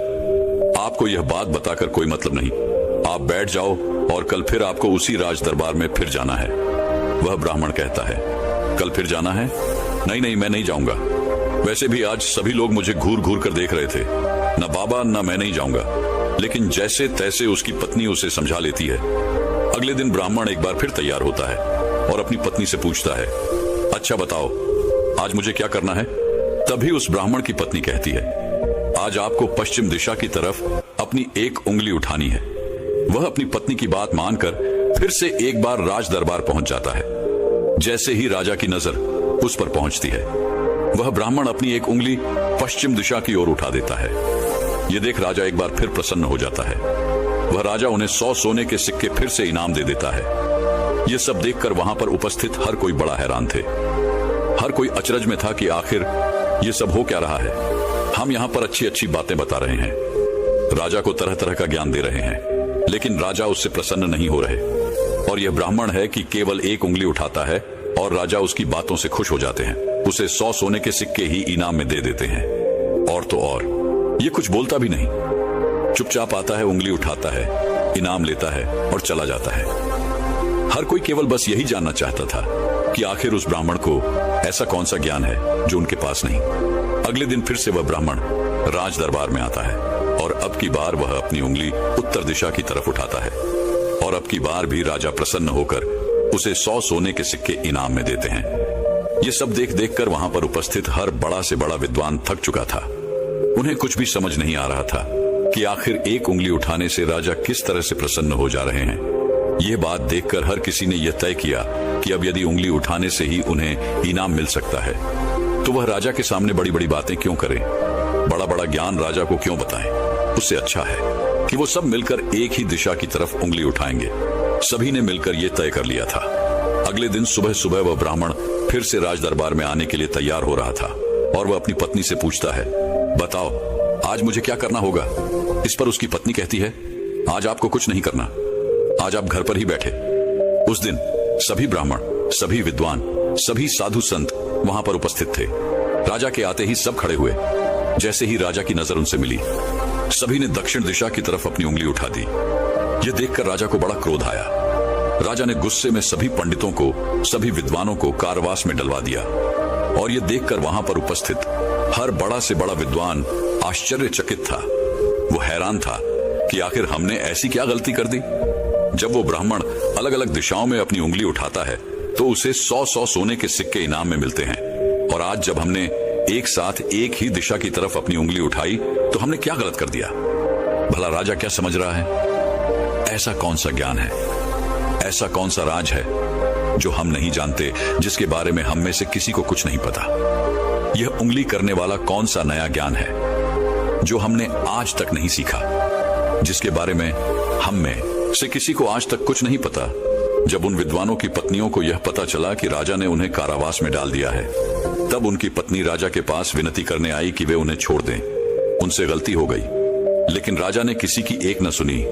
आपको यह बात बताकर कोई मतलब नहीं, आप बैठ जाओ और कल फिर आपको उसी राज दरबार में फिर जाना है। वह ब्राह्मण कहता है, कल फिर जाना है? नहीं नहीं, मैं नहीं जाऊंगा। वैसे भी आज सभी लोग मुझे घूर घूर कर देख रहे थे, न बाबा न मैं नहीं जाऊंगा। लेकिन जैसे तैसे उसकी पत्नी उसे समझा लेती है। अगले दिन ब्राह्मण एक बार फिर तैयार होता है और अपनी पत्नी से पूछता है, अच्छा बताओ आज मुझे क्या करना है? तभी उस ब्राह्मण की पत्नी कहती है, आज आपको पश्चिम दिशा की तरफ अपनी एक उंगली उठानी है। वह अपनी पत्नी की बात मानकर फिर से एक बार राज दरबार पहुंच जाता है। जैसे ही राजा की नजर उस पर पहुंचती है, वह ब्राह्मण अपनी एक उंगली पश्चिम दिशा की ओर उठा देता है। यह देख राजा एक बार फिर प्रसन्न हो जाता है। वह राजा उन्हें 100 सोने के सिक्के फिर से इनाम दे देता है। यह सब देखकर वहां पर उपस्थित हर कोई बड़ा हैरान थे। हर कोई अचरज में था कि आखिर यह सब हो क्या रहा है। हम यहाँ पर अच्छी अच्छी बातें बता रहे हैं, राजा को तरह तरह का ज्ञान दे रहे हैं, लेकिन राजा उससे प्रसन्न नहीं हो रहे। और यह ब्राह्मण है कि केवल एक उंगली उठाता है और राजा उसकी बातों से खुश हो जाते हैं, उसे 100 सोने के सिक्के ही इनाम में दे देते हैं। और तो और ये कुछ बोलता भी नहीं, चुपचाप आता है, उंगली उठाता है, इनाम लेता है और चला जाता है। हर कोई केवल बस यही जानना चाहता था कि आखिर उस ब्राह्मण को ऐसा कौन सा ज्ञान है जो उनके पास नहीं। अगले दिन फिर से वह ब्राह्मण राज दरबार में आता है और अब की बार वह अपनी उंगली उत्तर दिशा की तरफ उठाता है और अब की बार भी राजा प्रसन्न होकर उसे 100 सोने के सिक्के इनाम में देते हैं। ये सब देख देख कर वहां पर उपस्थित हर बड़ा से बड़ा विद्वान थक चुका था। उन्हें कुछ भी समझ नहीं आ रहा था कि आखिर एक उंगली उठाने से राजा किस तरह से प्रसन्न हो जा रहे हैं। यह बात देखकर हर किसी ने यह तय किया कि अब यदि उंगली उठाने से ही उन्हें इनाम मिल सकता है तो वह राजा के सामने बड़ी बड़ी बातें क्यों करें, बड़ा बड़ा ज्ञान राजा को क्यों बताएं। उससे अच्छा है कि वो सब मिलकर एक ही दिशा की तरफ उंगली उठाएंगे। सभी ने मिलकर यह तय कर लिया था। अगले दिन सुबह सुबह वह ब्राह्मण फिर से राज दरबार में आने के लिए तैयार हो रहा था और वह अपनी पत्नी से पूछता है, बताओ आज मुझे क्या करना होगा। इस पर उसकी पत्नी कहती है, आज आपको कुछ नहीं करना, आज आप घर पर ही बैठे। उस दिन सभी ब्राह्मण, सभी विद्वान, सभी साधु संत वहां पर उपस्थित थे। राजा के आते ही सब खड़े हुए। जैसे ही राजा की नजर उनसे मिली, सभी ने दक्षिण दिशा की तरफ अपनी उंगली उठा दी। यह देखकर राजा को बड़ा क्रोध आया। राजा ने गुस्से में सभी पंडितों को, सभी विद्वानों को कारावास में डलवा दिया। और यह देखकर वहां पर उपस्थित हर बड़ा से बड़ा विद्वान आश्चर्यचकित था। वो हैरान था कि आखिर हमने ऐसी क्या गलती कर दी। जब वो ब्राह्मण अलग अलग दिशाओं में अपनी उंगली उठाता है तो उसे 100 सोने के सिक्के इनाम में मिलते हैं, और आज जब हमने एक साथ एक ही दिशा की तरफ अपनी उंगली उठाई तो हमने क्या गलत कर दिया। भला राजा क्या समझ रहा है? ऐसा कौन सा ज्ञान है, ऐसा कौन सा राज है जो हम नहीं जानते, जिसके बारे में हम में से किसी को कुछ नहीं पता। यह उंगली करने वाला कौन सा नया ज्ञान है जो हमने आज तक नहीं सीखा, जिसके बारे में हम में से किसी को आज तक कुछ नहीं पता। जब उन विद्वानों की पत्नियों को यह पता चला कि राजा ने उन्हें कारावास में डाल दिया है, तब उनकी पत्नी राजा के पास विनती करने आई कि वे उन्हें छोड़ दें, उनसे गलती हो गई। लेकिन राजा ने किसी की एक न सुनी,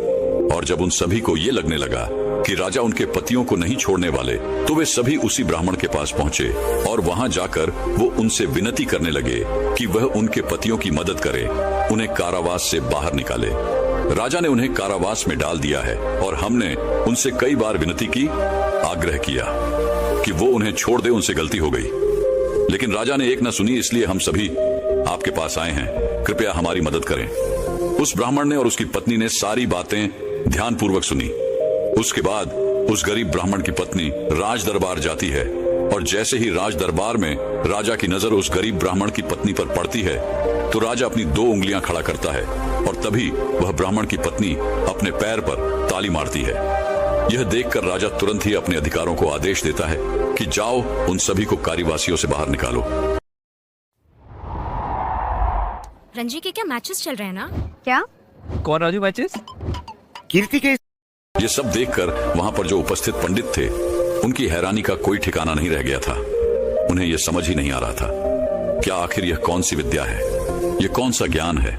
और जब उन सभी को यह लगने लगा कि राजा उनके पतियों को नहीं छोड़ने वाले, तो वे सभी उसी ब्राह्मण के पास पहुंचे और वहां जाकर वो उनसे विनती करने लगे कि वह उनके पतियों की मदद करे, उन्हें कारावास से बाहर निकाले। राजा ने उन्हें कारावास में डाल दिया है और हमने उनसे कई बार विनती की, आग्रह किया कि वो उन्हें छोड़ दे, उनसे गलती हो गई, लेकिन राजा ने एक न सुनी। इसलिए हम सभी आपके पास आए हैं, कृपया हमारी मदद करें। उस ब्राह्मण ने और उसकी पत्नी ने सारी बातें ध्यानपूर्वक सुनी। उसके बाद उस गरीब ब्राह्मण की पत्नी राज दरबार जाती है और जैसे ही राज दरबार में राजा की नजर उस गरीब ब्राह्मण की पत्नी पर पड़ती है तो राजा अपनी 2 उंगलियां खड़ा करता है और तभी वह ब्राह्मण की पत्नी अपने पैर पर ताली मारती है। यह देखकर राजा तुरंत ही अपने अधिकारों को आदेश देता है कि जाओ, उन सभी को कारावासियों से बाहर निकालो। रणजी के क्या मैचेस चल रहे हैं ना? क्या? कौन राजू मैचेस? कीर्ति के ये सब देखकर वहां पर जो उपस्थित पंडित थे उनकी हैरानी का कोई ठिकाना नहीं रह गया था। उन्हें यह समझ ही नहीं आ रहा था क्या आखिर यह कौन सी विद्या है, यह कौन सा ज्ञान है।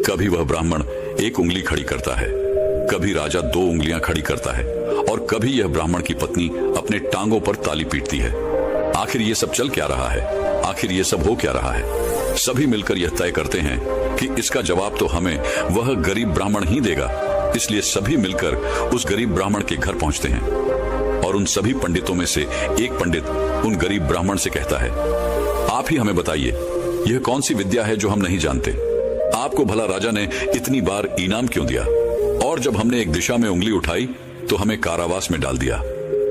कभी वह ब्राह्मण 1 उंगली खड़ी करता है, कभी राजा 2 उंगलियां खड़ी करता है और कभी यह ब्राह्मण की पत्नी अपने टांगों पर ताली पीटती है। आखिर ये सब चल क्या रहा है, आखिर ये सब हो क्या रहा है। सभी मिलकर यह तय करते हैं कि इसका जवाब तो हमें वह गरीब ब्राह्मण ही देगा। इसलिए सभी मिलकर उस गरीब ब्राह्मण के घर पहुंचते हैं और उन सभी पंडितों में से एक पंडित उन गरीब ब्राह्मण से कहता है, आप ही हमें बताइए, यह कौन सी विद्या है जो हम नहीं जानते। आपको भला राजा ने इतनी बार इनाम क्यों दिया, और जब हमने एक दिशा में उंगली उठाई तो हमें कारावास में डाल दिया,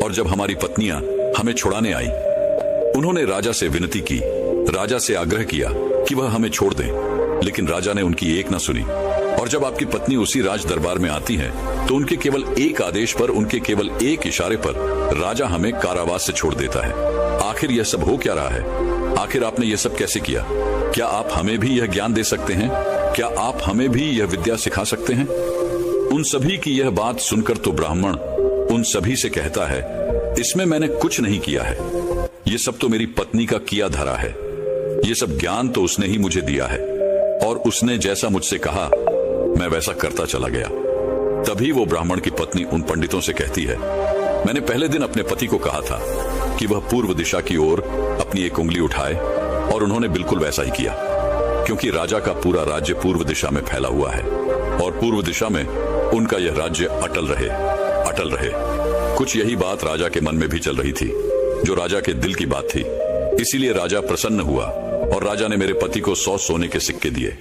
और जब हमारी पत्नियां हमें छुड़ाने आई उन्होंने राजा से विनती की, राजा से आग्रह किया कि वह हमें छोड़ दें, लेकिन राजा ने उनकी एक न सुनी। और जब आपकी पत्नी उसी राज दरबार में आती है तो उनके केवल एक आदेश पर, उनके केवल एक इशारे पर राजा हमें कारावास से छोड़ देता है। आखिर यह सब हो क्या रहा है, आखिर आपने यह सब कैसे किया? क्या आप हमें भी यह ज्ञान दे सकते हैं? क्या आप हमें भी यह विद्या सिखा सकते हैं? उन सभी की यह बात सुनकर तो ब्राह्मण उन सभी से कहता है, इसमें मैंने कुछ नहीं किया है, ये सब तो मेरी पत्नी का किया धरा है। ये सब ज्ञान तो उसने ही मुझे दिया है और उसने जैसा मुझसे कहा मैं वैसा करता चला गया। तभी वो ब्राह्मण की पत्नी उन पंडितों से कहती है, मैंने पहले दिन अपने पति को कहा था कि वह पूर्व दिशा की ओर अपनी 1 उंगली उठाए और उन्होंने बिल्कुल वैसा ही किया, क्योंकि राजा का पूरा राज्य पूर्व दिशा में फैला हुआ है और पूर्व दिशा में उनका यह राज्य अटल रहे, अटल रहे। कुछ यही बात राजा के मन में भी चल रही थी, जो राजा के दिल की बात थी। इसीलिए राजा प्रसन्न हुआ और राजा ने मेरे पति को 100 सोने के सिक्के दिए।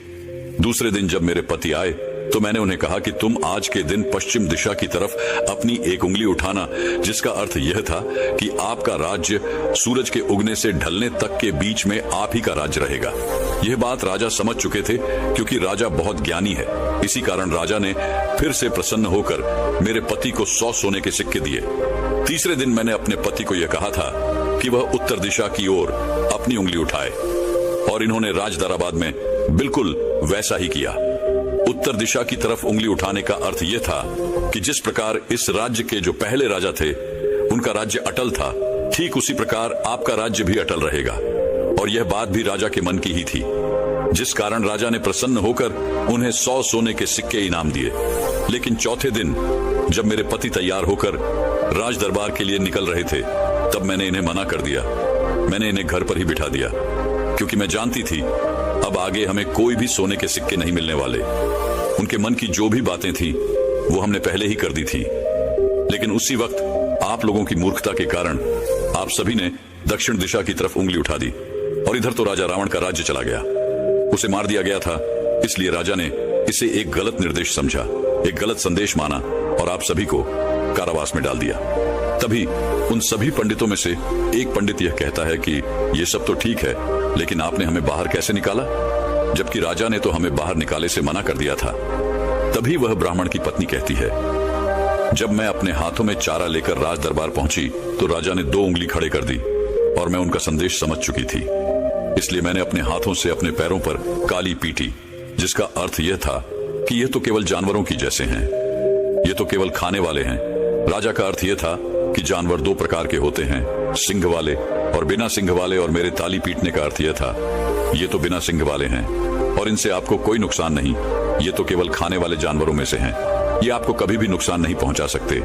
दूसरे दिन जब मेरे पति आए तो मैंने उन्हें कहा कि तुम आज के दिन पश्चिम दिशा की तरफ अपनी 1 उंगली उठाना, जिसका अर्थ यह था कि आपका राज्य सूरज के उगने से ढलने तक के बीच में आप ही का राज्य रहेगा। यह बात राजा समझ चुके थे, क्योंकि राजा बहुत ज्ञानी है। इसी कारण राजा ने फिर से प्रसन्न होकर मेरे पति को 100 सोने के सिक्के दिए। तीसरे दिन मैंने अपने पति को यह कहा था कि वह उत्तर दिशा की ओर अपनी उंगली उठाए और इन्होंने राज दरबार में बिल्कुल वैसा ही किया। उत्तर दिशा की तरफ उंगली उठाने का अर्थ यह था कि जिस प्रकार इस राज्य के जो पहले राजा थे उनका राज्य अटल था, ठीक उसी प्रकार आपका राज्य भी अटल रहेगा। और यह बात भी राजा के मन की ही थी, जिस कारण राजा ने प्रसन्न होकर उन्हें 100 सोने के सिक्के इनाम दिए। लेकिन चौथे दिन जब मेरे पति तैयार होकर राज दरबार के लिए निकल रहे थे, तब मैंने इन्हें मना कर दिया। मैंने इन्हें घर पर ही बिठा दिया, क्योंकि मैं जानती थी अब आगे हमें कोई भी सोने के सिक्के नहीं मिलने वाले। उनके मन की जो भी बातें थी वो हमने पहले ही कर दी थी। लेकिन उसी वक्त आप लोगों की मूर्खता के कारण आप सभी ने दक्षिण दिशा की तरफ उंगली उठा दी और इधर तो राजा रावण का राज्य चला गया। उसे मार दिया गया था, इसलिए राजा ने इसे एक गलत निर्देश समझा, एक गलत संदेश माना और आप सभी को कारावास में डाल दिया। तभी उन सभी पंडितों में से एक पंडित यह कहता है कि ये सब तो ठीक है, लेकिन आपने हमें बाहर कैसे निकाला, जबकि राजा ने तो हमें बाहर निकाले से मना कर दिया था। तभी वह ब्राह्मण की पत्नी कहती है, जब मैं अपने हाथों में चारा लेकर राज दरबार पहुंची तो राजा ने 2 उंगली खड़े कर दी और मैं उनका संदेश समझ चुकी थी। इसलिए मैंने अपने हाथों से अपने पैरों पर काली पीटी, जिसका अर्थ यह था कि ये तो केवल जानवरों की जैसे हैं, ये तो केवल खाने वाले हैं। राजा का अर्थ यह था कि जानवर 2 प्रकार के होते हैं, सिंह वाले और बिना सिंह वाले, और मेरे ताली पीटने का अर्थ यह था ये तो बिना सिंह वाले हैं और इनसे आपको कोई नुकसान नहीं, ये तो केवल खाने वाले जानवरों में से हैं, ये आपको कभी भी नुकसान नहीं पहुंचा सकते।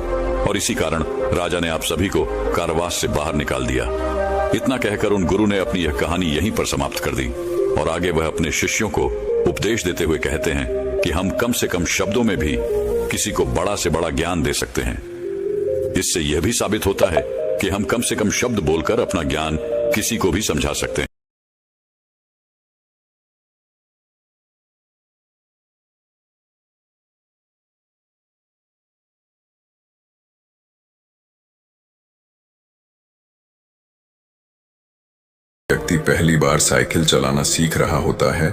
और इसी कारण राजा ने आप सभी को कारावास से बाहर निकाल दिया। इतना कहकर उन गुरु ने अपनी यह कहानी यहीं पर समाप्त कर दी और आगे वह अपने शिष्यों को उपदेश देते हुए कहते हैं कि हम कम से कम शब्दों में भी किसी को बड़ा से बड़ा ज्ञान दे सकते हैं। इससे यह भी साबित होता है कि हम कम से कम शब्द बोलकर अपना ज्ञान किसी को भी समझा सकते हैं। व्यक्ति पहली बार साइकिल चलाना सीख रहा होता है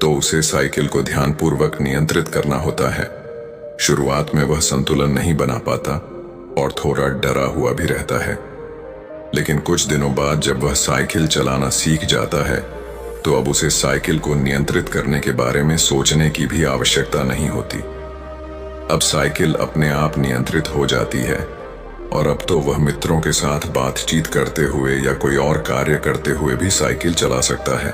तो उसे साइकिल को ध्यानपूर्वक नियंत्रित करना होता है। शुरुआत में वह संतुलन नहीं बना पाता और थोड़ा डरा हुआ भी रहता है, लेकिन कुछ दिनों बाद जब वह साइकिल चलाना सीख जाता है तो अब उसे साइकिल को नियंत्रित करने के बारे में सोचने की भी आवश्यकता नहीं होती। अब साइकिल अपने आप नियंत्रित हो जाती है और अब तो वह मित्रों के साथ बातचीत करते हुए या कोई और कार्य करते हुए भी साइकिल चला सकता है।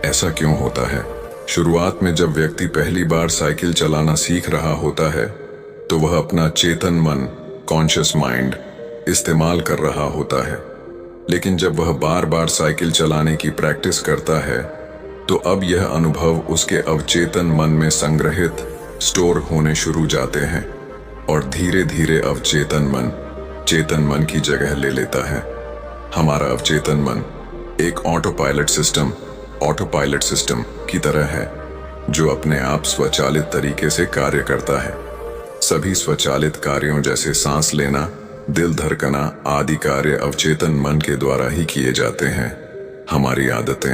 ऐसा क्यों होता है? शुरुआत में जब व्यक्ति पहली बार साइकिल चलाना सीख रहा होता है तो वह अपना चेतन मन, कॉन्शियस माइंड इस्तेमाल कर रहा होता है, लेकिन जब वह बार बार साइकिल चलाने की प्रैक्टिस करता है तो अब यह अनुभव उसके अवचेतन मन में संग्रहित, स्टोर होने शुरू जाते हैं और धीरे धीरे अवचेतन मन चेतन मन की जगह ले लेता है। हमारा अवचेतन मन एक ऑटो पायलट सिस्टम की तरह है जो अपने आप स्वचालित तरीके से कार्य करता है। सभी स्वचालित कार्यों जैसे सांस लेना, दिल धड़कना आदि कार्य अवचेतन मन के द्वारा ही किए जाते हैं। हमारी आदतें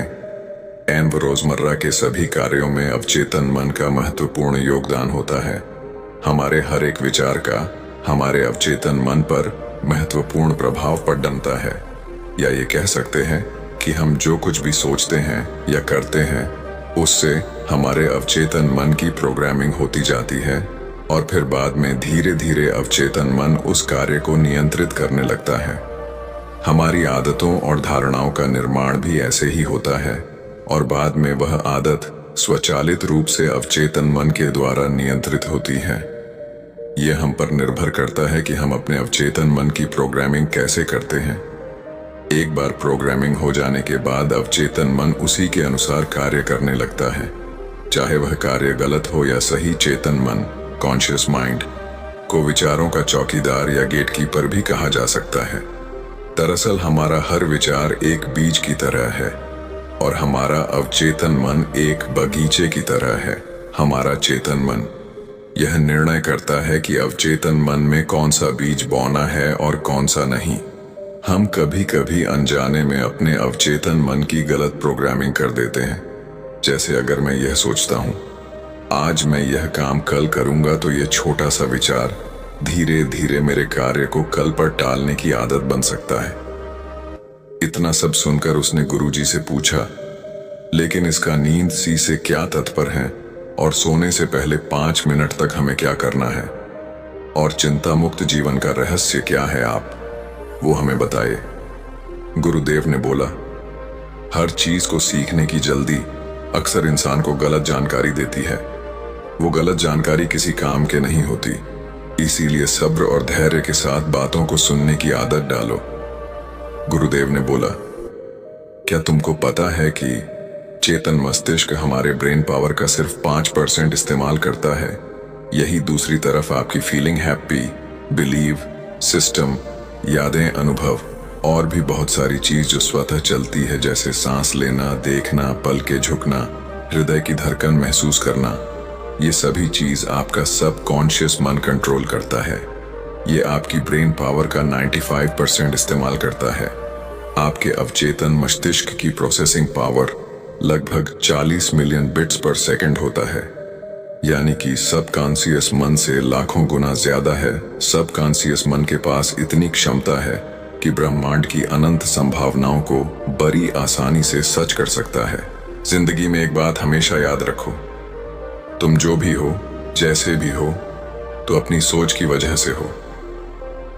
एवं रोजमर्रा के सभी कार्यों में अवचेतन मन का महत्वपूर्ण योगदान होता है। हमारे हर एक विचार का हमारे अवचेतन मन पर महत्वपूर्ण प्रभाव पड़ता है, या ये कह सकते हैं कि हम जो कुछ भी सोचते हैं या करते हैं उससे हमारे अवचेतन मन की प्रोग्रामिंग होती जाती है और फिर बाद में धीरे धीरे अवचेतन मन उस कार्य को नियंत्रित करने लगता है। हमारी आदतों और धारणाओं का निर्माण भी ऐसे ही होता है और बाद में वह आदत स्वचालित रूप से अवचेतन मन के द्वारा नियंत्रित होती है। यह हम पर निर्भर करता है कि हम अपने अवचेतन मन की प्रोग्रामिंग कैसे करते हैं। एक बार प्रोग्रामिंग हो जाने के बाद अवचेतन मन उसी के अनुसार कार्य करने लगता है, चाहे वह कार्य गलत हो या सही। चेतन मन, कॉन्शियस माइंड को विचारों का चौकीदार या गेटकीपर भी कहा जा सकता है। दरअसल हमारा हर विचार एक बीज की तरह है और हमारा अवचेतन मन एक बगीचे की तरह है। हमारा चेतन मन यह निर्णय करता है कि अवचेतन मन में कौन सा बीज बोना है और कौन सा नहीं। हम कभी कभी अनजाने में अपने अवचेतन मन की गलत प्रोग्रामिंग कर देते हैं। जैसे अगर मैं यह सोचता हूं आज मैं यह काम कल करूंगा तो यह छोटा सा विचार धीरे धीरे मेरे कार्य को कल पर टालने की आदत बन सकता है। इतना सब सुनकर उसने गुरुजी से पूछा, लेकिन इसका नींद सी से क्या तात्पर्य है और सोने से पहले 5 मिनट तक हमें क्या करना है और चिंता मुक्त जीवन का रहस्य क्या है, आप वो हमें बताइए। गुरुदेव ने बोला, हर चीज को सीखने की जल्दी अक्सर इंसान को गलत जानकारी देती है। वो गलत जानकारी किसी काम के नहीं होती, इसीलिए सब्र और धैर्य के साथ बातों को सुनने की आदत डालो। गुरुदेव ने बोला, क्या तुमको पता है कि चेतन मस्तिष्क हमारे ब्रेन पावर का सिर्फ 5% इस्तेमाल करता है। यही दूसरी तरफ आपकी फीलिंग, हैप्पी, बिलीव, सिस्टम, यादें, अनुभव और भी बहुत सारी चीज जो स्वतः चलती है, जैसे सांस लेना, देखना, पल के झुकना, हृदय की धड़कन महसूस करना, ये सभी चीज आपका सबकॉन्शियस मन कंट्रोल करता है। ये आपकी ब्रेन पावर का 95% इस्तेमाल करता है। आपके अवचेतन मस्तिष्क की प्रोसेसिंग पावर लगभग 40 मिलियन बिट्स पर सेकंड होता है, यानी कि सबकॉन्शियस मन से लाखों गुना ज्यादा है। सबकॉन्शियस मन के पास इतनी क्षमता है कि ब्रह्मांड की अनंत संभावनाओं को बड़ी आसानी से सच कर सकता है। जिंदगी में एक बात हमेशा याद रखो, तुम जो भी हो, जैसे भी हो, तो अपनी सोच की वजह से हो।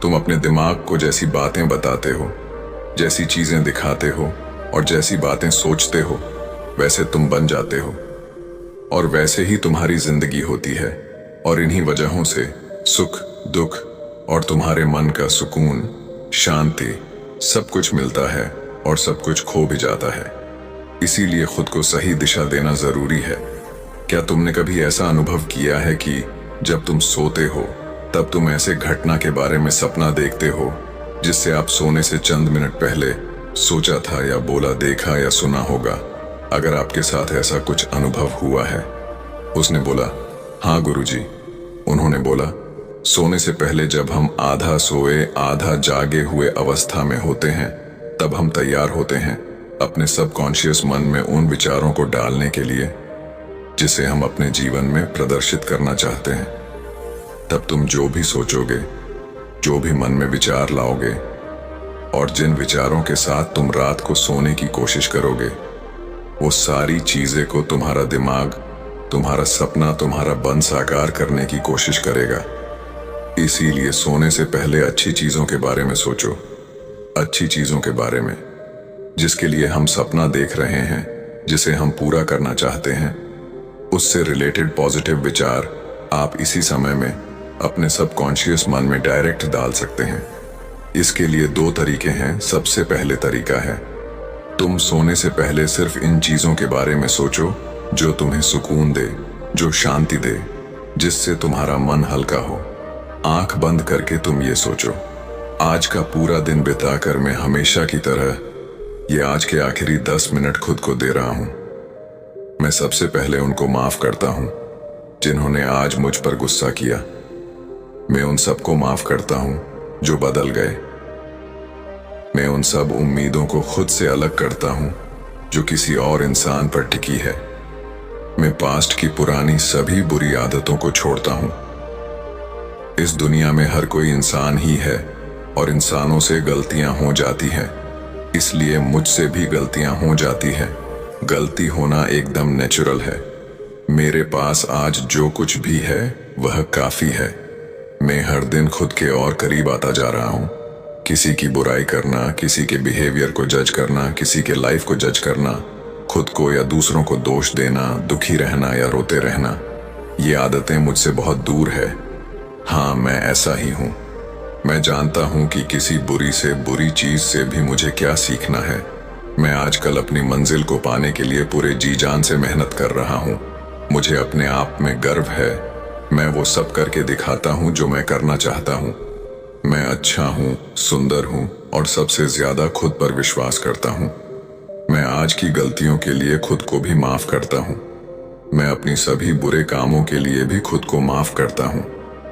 तुम अपने दिमाग को जैसी बातें बताते हो, जैसी चीजें दिखाते हो और जैसी बातें सोचते हो, वैसे तुम बन जाते हो और वैसे ही तुम्हारी जिंदगी होती है। और इन्हीं वजहों से सुख, दुख, और तुम्हारे मन का सुकून, शांति, सब कुछ मिलता है और सब कुछ खो भी जाता है। इसीलिए खुद को सही दिशा देना जरूरी है। क्या तुमने कभी ऐसा अनुभव किया है कि जब तुम सोते हो तब तुम ऐसे घटना के बारे में सपना देखते हो जिससे आप सोने से चंद मिनट पहले सोचा था या बोला, देखा या सुना होगा? अगर आपके साथ ऐसा कुछ अनुभव हुआ है। उसने बोला, हाँ गुरुजी। उन्होंने बोला, सोने से पहले जब हम आधा सोए आधा जागे हुए अवस्था में होते हैं तब हम तैयार होते हैं अपने सबकॉन्शियस मन में उन विचारों को डालने के लिए जिसे हम अपने जीवन में प्रदर्शित करना चाहते हैं। तब तुम जो भी सोचोगे, जो भी मन में विचार लाओगे और जिन विचारों के साथ तुम रात को सोने की कोशिश करोगे, वो सारी चीजें को तुम्हारा दिमाग, तुम्हारा सपना, तुम्हारा बन साकार करने की कोशिश करेगा। इसीलिए सोने से पहले अच्छी चीजों के बारे में सोचो, अच्छी चीजों के बारे में जिसके लिए हम सपना देख रहे हैं, जिसे हम पूरा करना चाहते हैं, उससे रिलेटेड पॉजिटिव विचार आप इसी समय में अपने सबकॉन्शियस मन में डायरेक्ट डाल सकते हैं। इसके लिए 2 तरीके हैं। सबसे पहले तरीका है, तुम सोने से पहले सिर्फ इन चीजों के बारे में सोचो जो तुम्हें सुकून दे, जो शांति दे, जिससे तुम्हारा मन हल्का हो। आंख बंद करके तुम ये सोचो, आज का पूरा दिन बिताकर मैं हमेशा की तरह ये आज के आखिरी 10 मिनट खुद को दे रहा हूं। मैं सबसे पहले उनको माफ करता हूं जिन्होंने आज मुझ पर गुस्सा किया। मैं उन सबको माफ करता हूं जो बदल गए। मैं उन सब उम्मीदों को खुद से अलग करता हूं जो किसी और इंसान पर टिकी है। मैं पास्ट की पुरानी सभी बुरी आदतों को छोड़ता हूं। इस दुनिया में हर कोई इंसान ही है और इंसानों से गलतियां हो जाती हैं, इसलिए मुझसे भी गलतियां हो जाती हैं। गलती होना एकदम नेचुरल है। मेरे पास आज जो कुछ भी है वह काफी है। मैं हर दिन खुद के और करीब आता जा रहा हूं। किसी की बुराई करना, किसी के बिहेवियर को जज करना, किसी के लाइफ को जज करना, खुद को या दूसरों को दोष देना, दुखी रहना या रोते रहना, ये आदतें मुझसे बहुत दूर है। हाँ, मैं ऐसा ही हूं। मैं जानता हूं कि किसी बुरी से बुरी चीज से भी मुझे क्या सीखना है। मैं आजकल अपनी मंजिल को पाने के लिए पूरे जी जान से मेहनत कर रहा हूं। मुझे अपने आप में गर्व है। मैं वो सब करके दिखाता हूं जो मैं करना चाहता हूं। मैं अच्छा हूं, सुंदर हूं और सबसे ज्यादा खुद पर विश्वास करता हूं। मैं आज की गलतियों के लिए खुद को भी माफ करता हूं। मैं अपनी सभी बुरे कामों के लिए भी खुद को माफ करता हूं।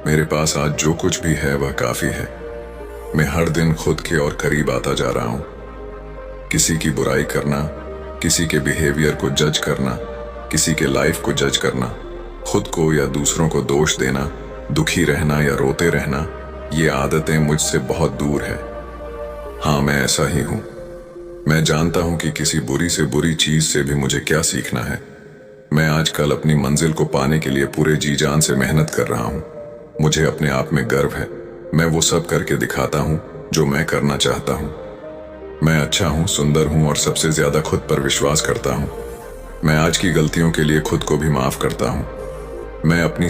मेरे पास आज जो कुछ भी है वह काफी है। मैं हर दिन खुद के और करीब आता जा रहा हूं। किसी की बुराई करना, किसी के बिहेवियर को जज करना, किसी के लाइफ को जज करना, खुद को या दूसरों को दोष देना, दुखी रहना या रोते रहना, ये आदतें मुझसे बहुत दूर है। हाँ, मैं ऐसा ही हूं। मैं जानता हूं कि किसी बुरी से बुरी चीज से भी मुझे क्या सीखना है। मैं आजकल अपनी मंजिल को पाने के लिए पूरे जी जान से मेहनत कर रहा हूं। मुझे अपने आप में गर्व है। मैं वो सब करके दिखाता हूं जो मैं करना चाहता हूं। मैं अच्छा हूं, सुंदर हूं और सबसे ज्यादा खुद पर विश्वास करता हूं। मैं आज की गलतियों के लिए खुद को भी माफ करता हूं। मैं अपनी